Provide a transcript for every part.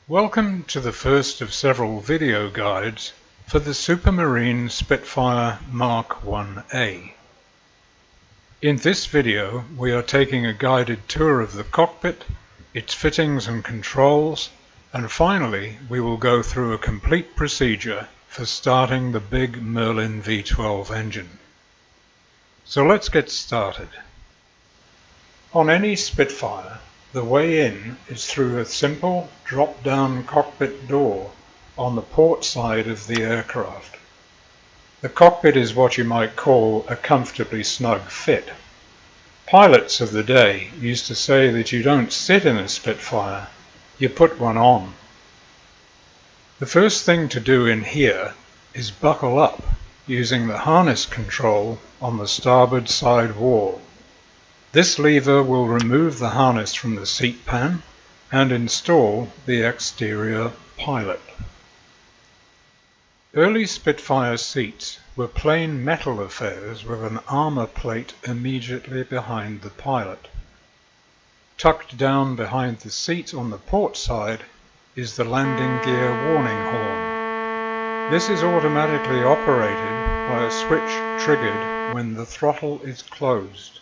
Welcome to the first of several video guides for the Supermarine Spitfire Mk1A. In this video we are taking a guided tour of the cockpit, its fittings and controls, and finally we will go through a complete procedure for starting the big Merlin V12 engine. So let's get started. On any Spitfire, the way in is through a simple drop-down cockpit door on the port side of the aircraft. The cockpit is what you might call a comfortably snug fit. Pilots of the day used to say that you don't sit in a Spitfire, you put one on. The first thing to do in here is buckle up using the harness control on the starboard side wall. This lever will remove the harness from the seat pan and install the exterior pilot. Early Spitfire seats were plain metal affairs with an armor plate immediately behind the pilot. Tucked down behind the seat on the port side is the landing gear warning horn. This is automatically operated by a switch triggered when the throttle is closed.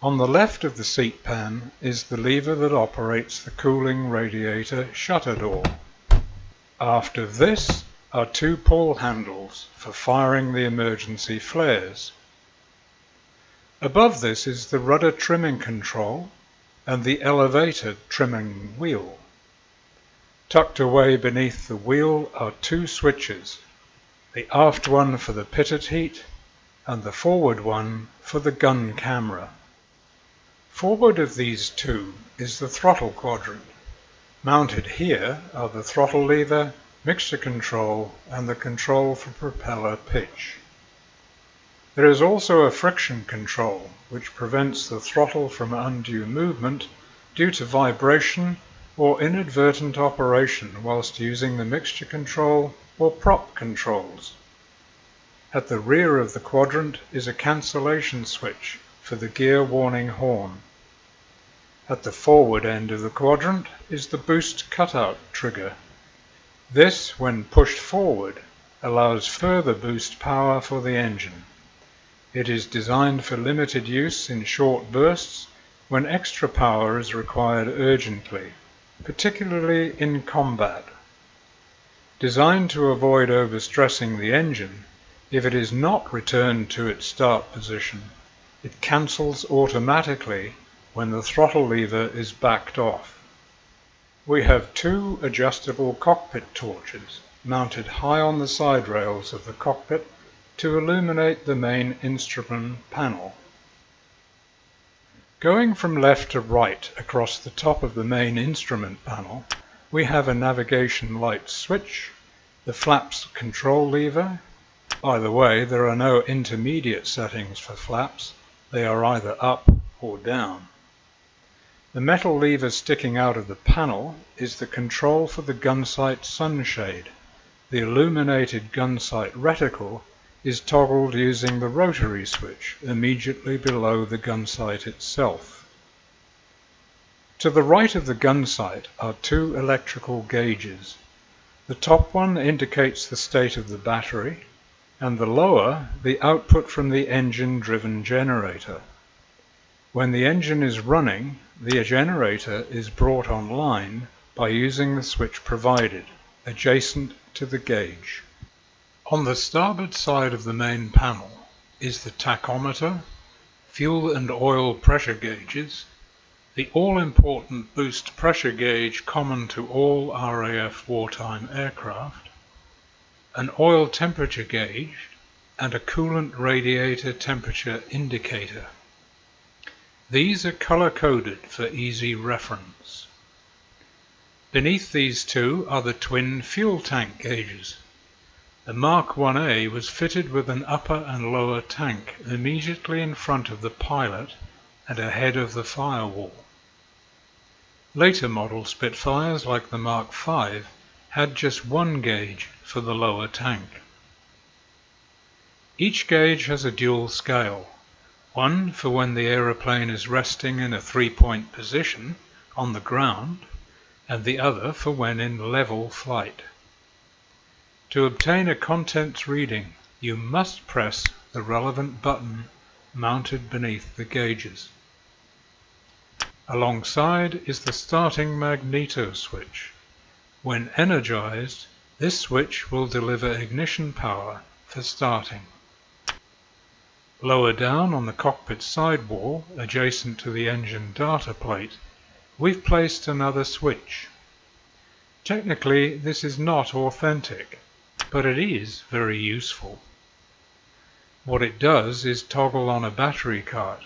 On the left of the seat pan is the lever that operates the cooling radiator shutter door. After this are two pull handles for firing the emergency flares. Above this is the rudder trimming control and the elevator trimming wheel. Tucked away beneath the wheel are two switches, the aft one for the pitot heat and the forward one for the gun camera. Forward of these two is the throttle quadrant. Mounted here are the throttle lever, mixture control, and the control for propeller pitch. There is also a friction control which prevents the throttle from undue movement due to vibration or inadvertent operation whilst using the mixture control or prop controls. At the rear of the quadrant is a cancellation switch for the gear warning horn. At the forward end of the quadrant is the boost cutout trigger. This, when pushed forward, allows further boost power for the engine. It is designed for limited use in short bursts when extra power is required urgently, particularly in combat. Designed to avoid overstressing the engine, if it is not returned to its start position, it cancels automatically when the throttle lever is backed off. We have two adjustable cockpit torches mounted high on the side rails of the cockpit to illuminate the main instrument panel. Going from left to right across the top of the main instrument panel, we have a navigation light switch, the flaps control lever. By the way, there are no intermediate settings for flaps, they are either up or down. The metal lever sticking out of the panel is the control for the gunsight sunshade. The illuminated gunsight reticle is toggled using the rotary switch immediately below the gunsight itself. To the right of the gunsight are two electrical gauges. The top one indicates the state of the battery, and the lower the output from the engine-driven generator. When the engine is running, the generator is brought online by using the switch provided, adjacent to the gauge. On the starboard side of the main panel is the tachometer, fuel and oil pressure gauges, the all-important boost pressure gauge common to all RAF wartime aircraft, an oil temperature gauge, and a coolant radiator temperature indicator. These are color-coded for easy reference. Beneath these two are the twin fuel tank gauges. The Mk1A was fitted with an upper and lower tank immediately in front of the pilot and ahead of the firewall. Later model Spitfires, like the Mark V, had just one gauge for the lower tank. Each gauge has a dual scale. One for when the aeroplane is resting in a 3-point position on the ground, and the other for when in level flight. To obtain a contents reading, you must press the relevant button mounted beneath the gauges. Alongside is the starting magneto switch. When energized, this switch will deliver ignition power for starting. Lower down on the cockpit sidewall, adjacent to the engine data plate, we've placed another switch. Technically, this is not authentic, but it is very useful. What it does is toggle on a battery cart.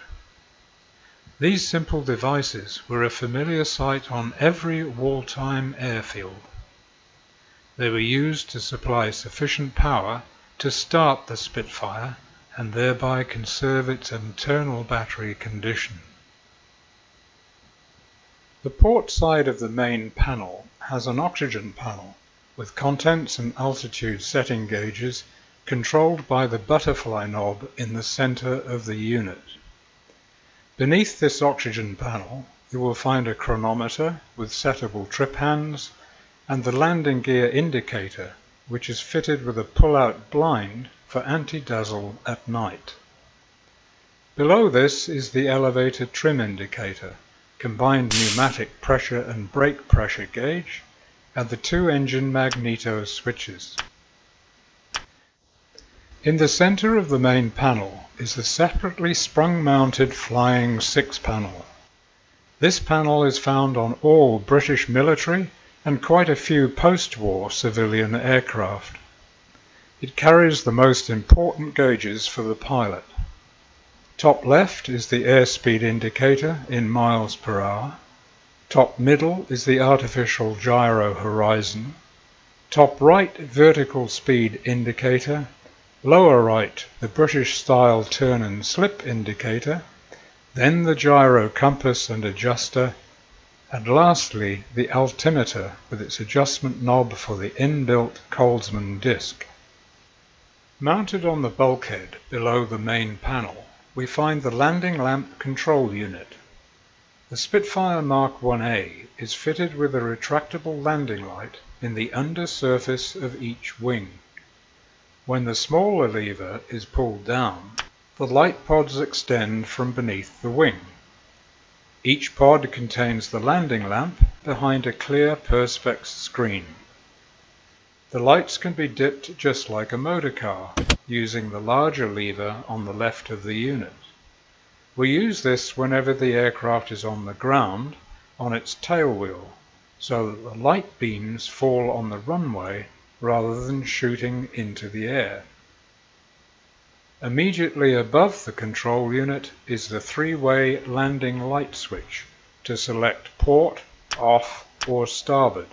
These simple devices were a familiar sight on every wartime airfield. They were used to supply sufficient power to start the Spitfire and thereby conserve its internal battery condition. The port side of the main panel has an oxygen panel with contents and altitude setting gauges controlled by the butterfly knob in the center of the unit. Beneath this oxygen panel, you will find a chronometer with settable trip hands and the landing gear indicator, which is fitted with a pull-out blind for anti-dazzle at night. Below this is the elevator trim indicator, combined pneumatic pressure and brake pressure gauge, and the two engine magneto switches. In the center of the main panel is a separately sprung-mounted flying 6-panel. This panel is found on all British military and quite a few post-war civilian aircraft. It carries the most important gauges for the pilot. Top left is the airspeed indicator in miles per hour. Top middle is the artificial gyro horizon. Top right, vertical speed indicator. Lower right, the British-style turn and slip indicator. Then the gyro compass and adjuster. And lastly, the altimeter with its adjustment knob for the inbuilt Coldsman disc. Mounted on the bulkhead below the main panel, we find the landing lamp control unit. The Spitfire Mk1A is fitted with a retractable landing light in the undersurface of each wing. When the smaller lever is pulled down, the light pods extend from beneath the wing. Each pod contains the landing lamp behind a clear perspex screen. The lights can be dipped just like a motor car, using the larger lever on the left of the unit. We use this whenever the aircraft is on the ground, on its tail wheel, so that the light beams fall on the runway rather than shooting into the air. Immediately above the control unit is the 3-way landing light switch to select port, off, or starboard.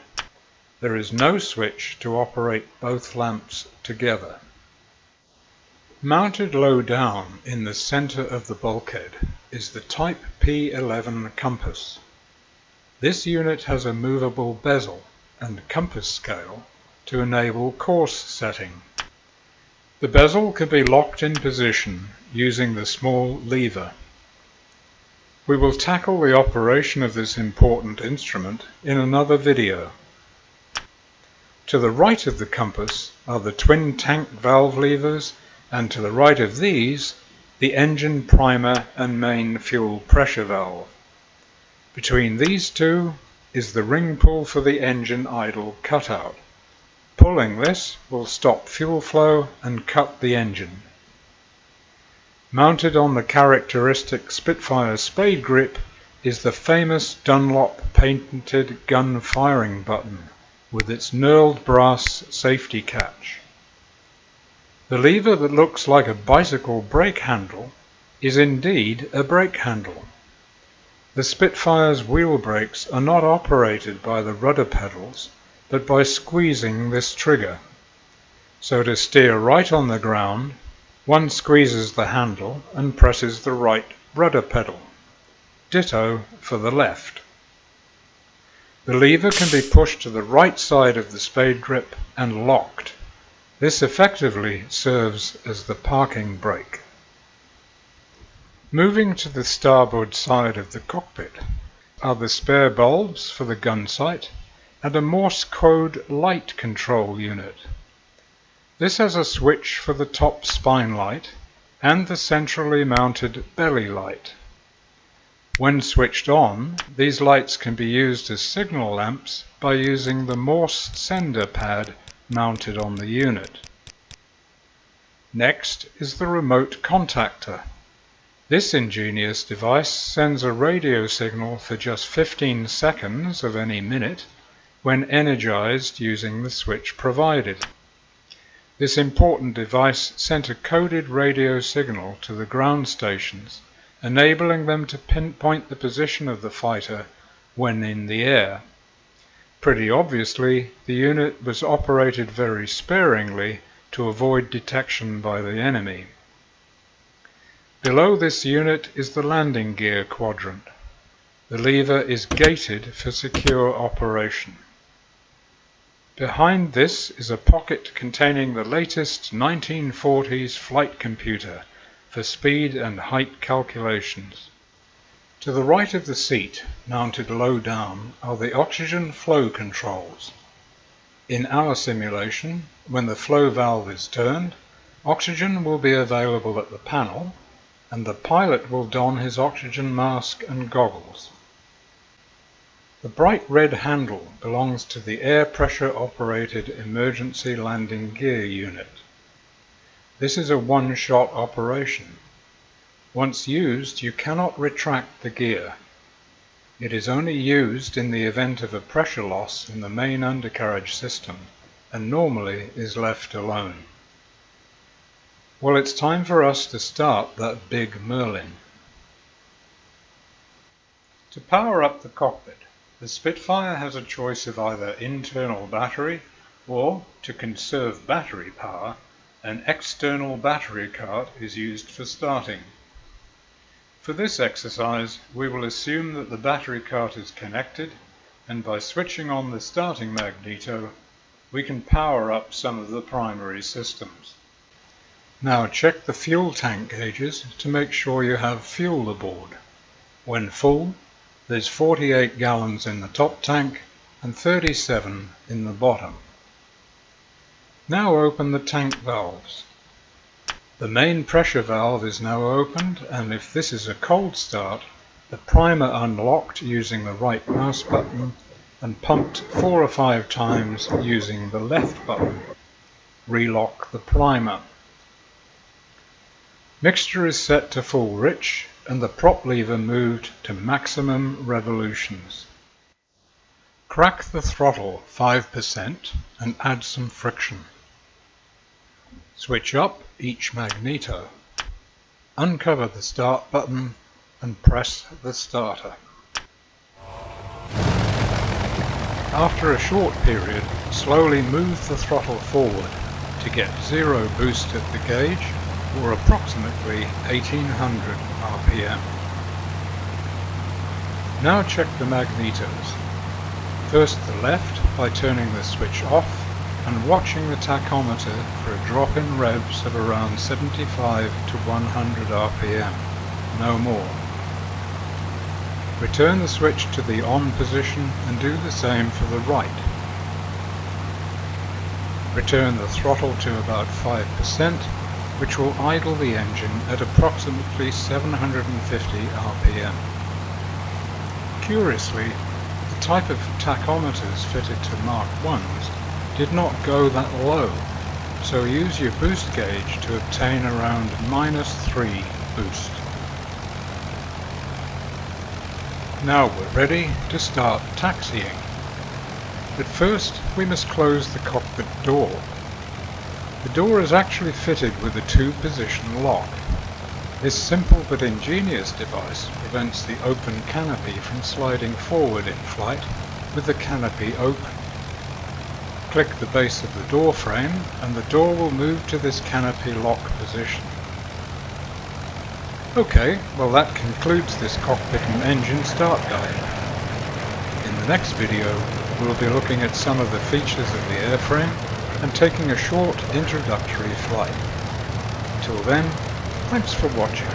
There is no switch to operate both lamps together. Mounted low down in the center of the bulkhead is the Type P11 compass. This unit has a movable bezel and compass scale to enable course setting. The bezel can be locked in position using the small lever. We will tackle the operation of this important instrument in another video. To the right of the compass are the twin tank valve levers, and to the right of these, the engine primer and main fuel pressure valve. Between these two is the ring pull for the engine idle cutout. Pulling this will stop fuel flow and cut the engine. Mounted on the characteristic Spitfire spade grip is the famous Dunlop patented gun firing button with its knurled brass safety catch. The lever that looks like a bicycle brake handle is indeed a brake handle. The Spitfire's wheel brakes are not operated by the rudder pedals, but by squeezing this trigger. So to steer right on the ground, one squeezes the handle and presses the right rudder pedal. Ditto for the left. The lever can be pushed to the right side of the spade grip and locked. This effectively serves as the parking brake. Moving to the starboard side of the cockpit, are the spare bulbs for the gun sight and a Morse code light control unit. This has a switch for the top spine light and the centrally mounted belly light. When switched on, these lights can be used as signal lamps by using the Morse sender pad mounted on the unit. Next is the remote contactor. This ingenious device sends a radio signal for just 15 seconds of any minute when energized using the switch provided. This important device sent a coded radio signal to the ground stations, enabling them to pinpoint the position of the fighter when in the air. Pretty obviously, the unit was operated very sparingly to avoid detection by the enemy. Below this unit is the landing gear quadrant. The lever is gated for secure operation. Behind this is a pocket containing the latest 1940s flight computer for speed and height calculations. To the right of the seat, mounted low down, are the oxygen flow controls. In our simulation, when the flow valve is turned, oxygen will be available at the panel, and the pilot will don his oxygen mask and goggles. The bright red handle belongs to the air pressure operated emergency landing gear unit. This is a one-shot operation. Once used, you cannot retract the gear. It is only used in the event of a pressure loss in the main undercarriage system, and normally is left alone. Well, it's time for us to start that big Merlin. To power up the cockpit, the Spitfire has a choice of either internal battery or, to conserve battery power, an external battery cart is used for starting. For this exercise, we will assume that the battery cart is connected, and by switching on the starting magneto, we can power up some of the primary systems. Now check the fuel tank gauges to make sure you have fuel aboard. When full, there's 48 gallons in the top tank and 37 in the bottom. Now open the tank valves. The main pressure valve is now opened, and if this is a cold start, the primer unlocked using the right mouse button and pumped 4 or 5 times using the left button. Relock the primer. Mixture is set to full rich and the prop lever moved to maximum revolutions. Crack the throttle 5% and add some friction. Switch up each magneto. Uncover the start button and press the starter. After a short period, slowly move the throttle forward to get 0 boost at the gauge, or approximately 1800 RPM. Now check the magnetos. First the left by turning the switch off and watching the tachometer for a drop in revs of around 75 to 100 RPM, no more. Return the switch to the on position and do the same for the right. Return the throttle to about 5%, which will idle the engine at approximately 750 RPM. Curiously, the type of tachometers fitted to Mark 1s did not go that low, so use your boost gauge to obtain around -3 boost. Now we're ready to start taxiing. But first we must close the cockpit door. The door is actually fitted with a 2-position lock. This simple but ingenious device prevents the open canopy from sliding forward in flight with the canopy open. Click the base of the door frame and the door will move to this canopy lock position. Okay, well that concludes this cockpit and engine start guide. In the next video, we'll be looking at some of the features of the airframe and taking a short introductory flight. Till then, thanks for watching.